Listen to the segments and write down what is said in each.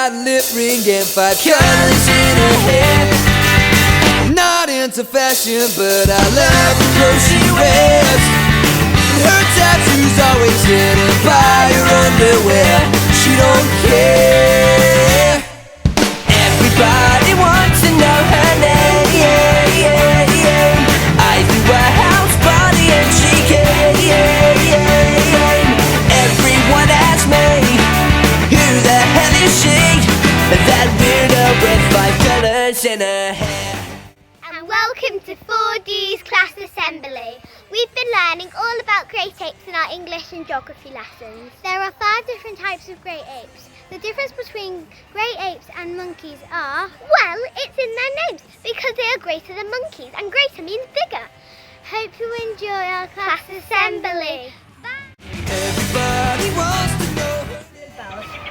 diamond lip ring and 5 colors in her hair. Not into fashion, but I love the clothes she wears. Her tattoos always hidden by her underwear. She don't care. Everybody wants to know her name. I do a house party and she came. Everyone asks me, who the hell is she? That weirdo with 5 colors in her hair. And welcome to 4D's class assembly. We've been learning all about great apes in our English and geography lessons. There are 5 different types of great apes. The difference between great apes and monkeys are, well, it's in their names because they are greater than monkeys and greater means bigger. Hope you enjoy our class assembly. Everybody wants to know.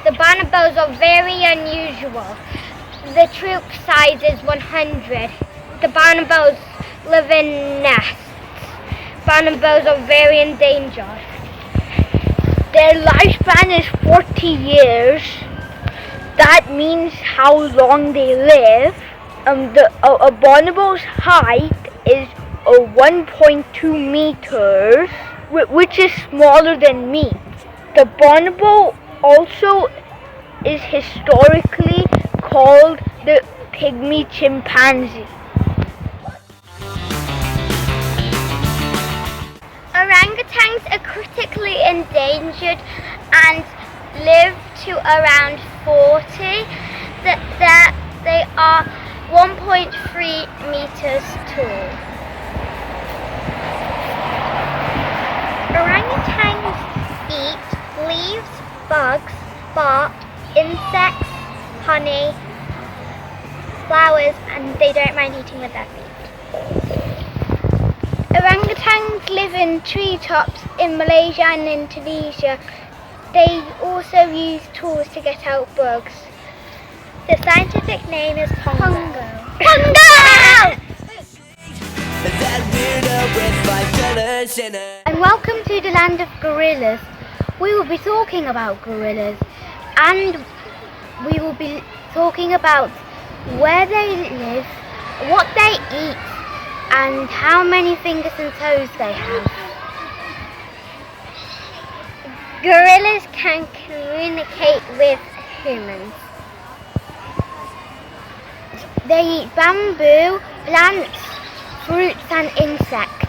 The bonobos are very unusual. The troop size is 100. The bonobos live in nests. Bonobos are very endangered. Their lifespan is 40 years. That means how long they live. A bonobo's height is 1.2 meters, which is smaller than me. The bonobo also is historically called the pygmy chimpanzee. Orangutans are critically endangered and live to around 40. They are 1.3 meters tall. Orangutans eat leaves, bugs, bark, insects, honey, flowers, and they don't mind eating with their feet. Orangutans live in treetops in Malaysia and Indonesia. They also use tools to get out bugs. The scientific name is Pongo. And welcome to the land of gorillas. We will be talking about gorillas and we will be talking about where they live, what they eat, and how many fingers and toes they have. Gorillas can communicate with humans. They eat bamboo, plants, fruits and insects.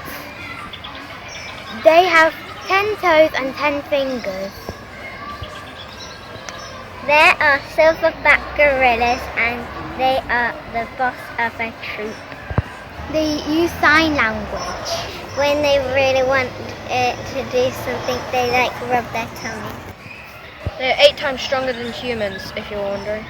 They have 10 toes and 10 fingers. There are silverback gorillas and they are the boss of a troop. They use sign language. When they really want to do something, they rub their tongue. They're 8 times stronger than humans, if you're wondering.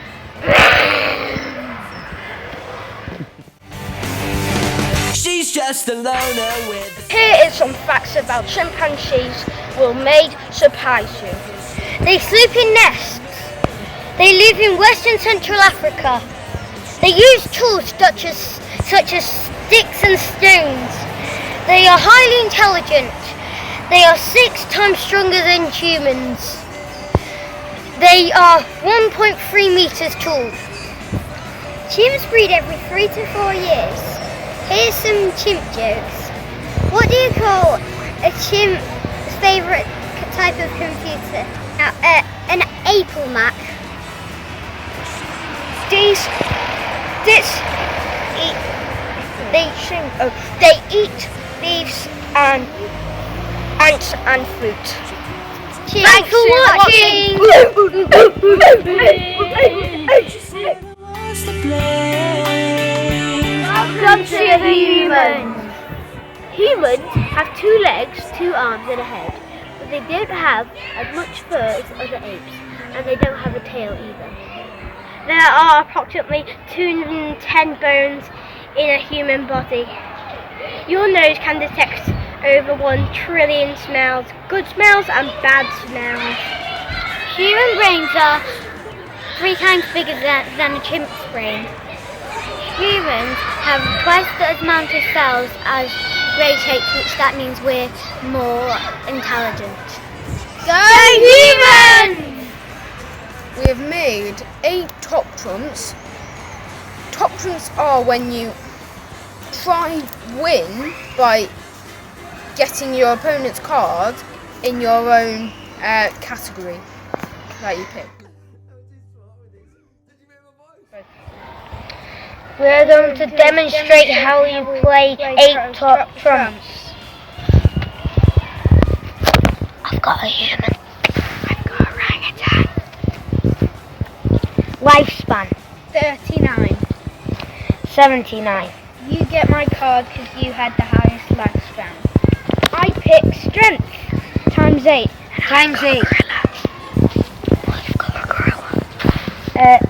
She's just a loner with. Here is some facts about chimpanzees will may surprise you. They sleep in nests. They live in Western Central Africa. They use tools such as sticks and stones. They are highly intelligent. They are 6 times stronger than humans. They are 1.3 meters tall. Chimps breed every 3 to 4 years. Here's some chimp jokes. What do you call a chimp's favourite type of computer? An Apple Mac. They eat leaves and ants and fruit. Thanks for watching! Welcome to the humans. Humans have 2 legs, 2 arms and a head, but they don't have as much fur as other apes, and they don't have a tail either. There are approximately 210 bones in a human body. Your nose can detect over 1 trillion smells, good smells and bad smells. Human brains are 3 times bigger than a chimp's brain. Humans have twice the amount of cells as great apes, which that means we're more intelligent. Go humans! We have made 8 top trumps. Top trumps are when you try win by getting your opponent's card in your own category that you pick. We're going to demonstrate how you play 8 top trumps. I've got a human. I've got a orangutan. Lifespan 39. 79. You get my card because you had the highest lifespan. I pick strength Times 8. times 8.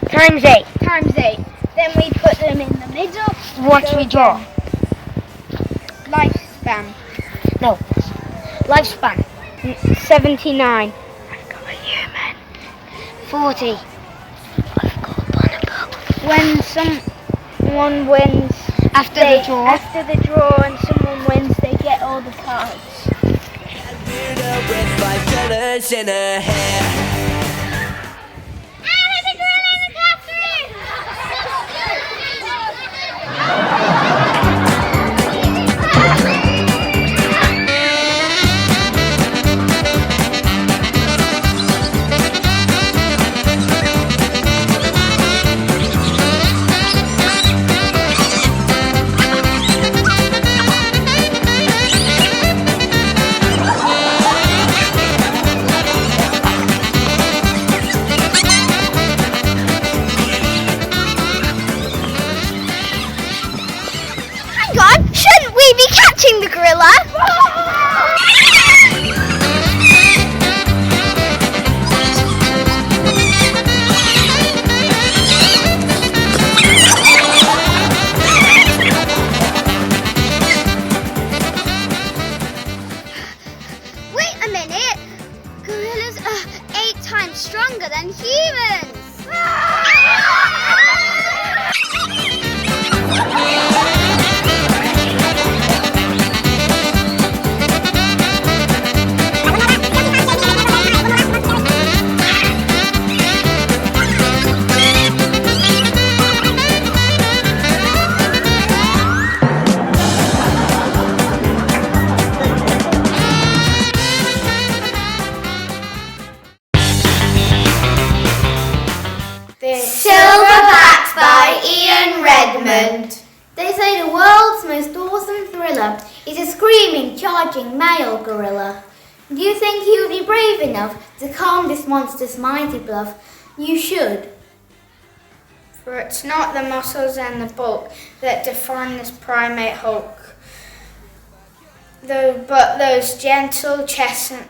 Times 8. Times 8. Then we put them in the middle. What do we draw? Lifespan. No. Lifespan 79. I've got a human. 40. I've got a bonobo. When someone wins After the draw. after the draw and someone wins, they get all the cards. Weirdo with 5 colors in her hair. Shouldn't we be catching the gorilla? Wait a minute. Gorillas are 8 times stronger than humans. Silverback by Ian Redmond. They say the world's most awesome thriller is a screaming, charging male gorilla. Do you think he would be brave enough to calm this monster's mighty bluff? You should. For it's not the muscles and the bulk that define this primate hulk, but those gentle chestnut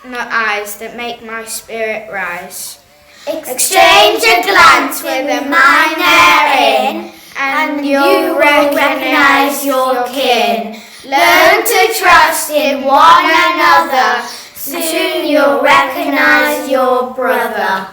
eyes that make my spirit rise. Exchange a glance with a mine therein, and you'll recognize your kin. Learn to trust in one another, soon you'll recognize your brother.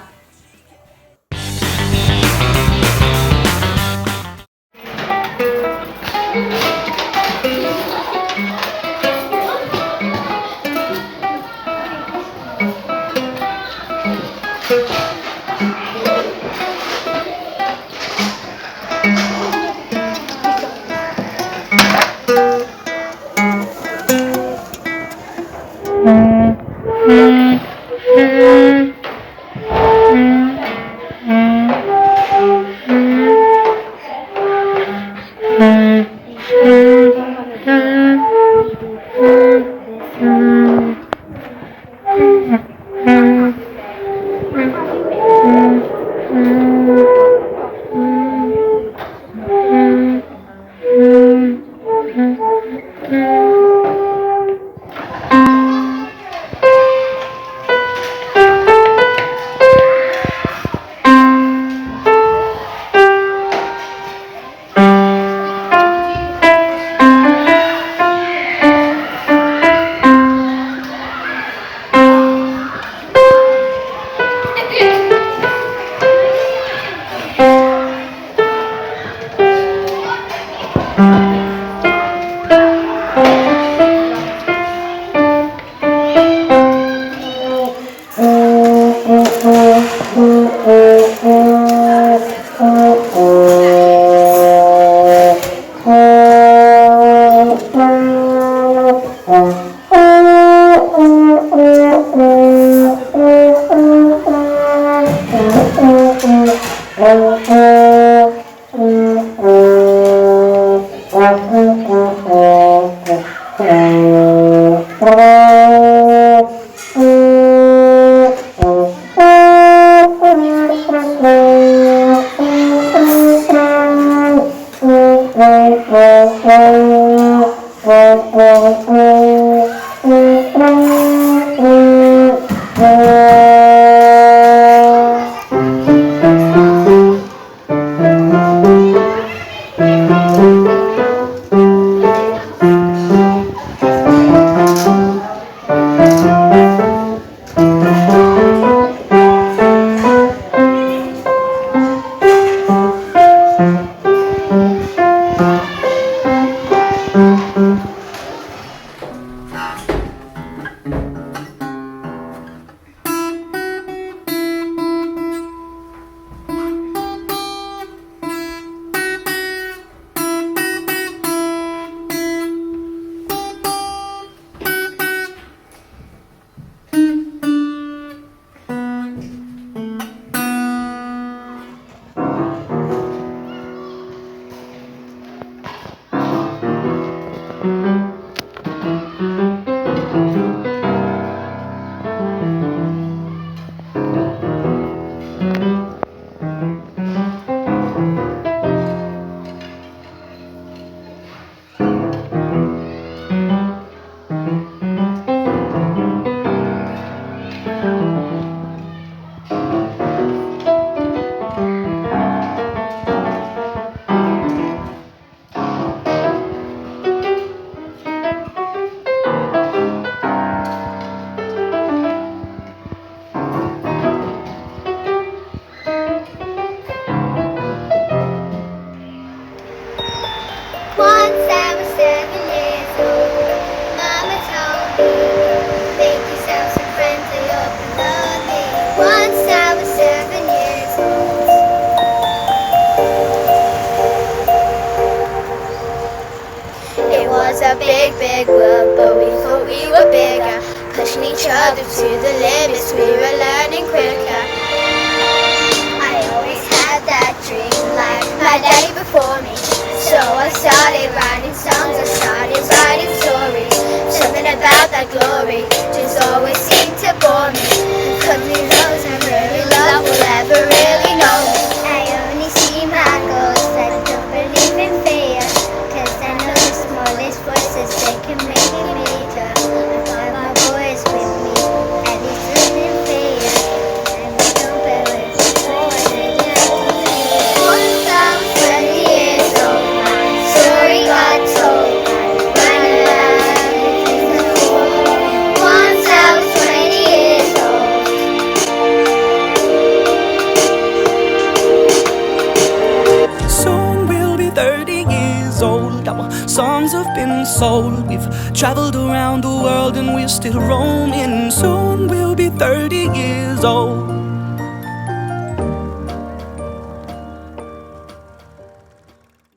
Once I was 7 years old, Mama told me, make yourself some friends or you'll be lonely. Once I was 7 years old. It was a big, big world, but we thought we were bigger. Pushing each other to the limits, we were learning quicker. I always had that dream, like my daddy before me. So I started writing songs, I started writing stories. Something about that glory just always seemed to bore me. Cause who knows how really love will ever really know me. I only see my ghosts, I don't believe in fear. Cause I know the smallest voices, they can make me bigger. I got my boys with me, and it's living fear. And I don't believe before they know me. Once I was 20 years old, my story got told. Once I was 20 years old. Soon we'll be 30 years old. Our songs have been sold. We've traveled around the world and we're still roaming. Soon we'll be 30 years old.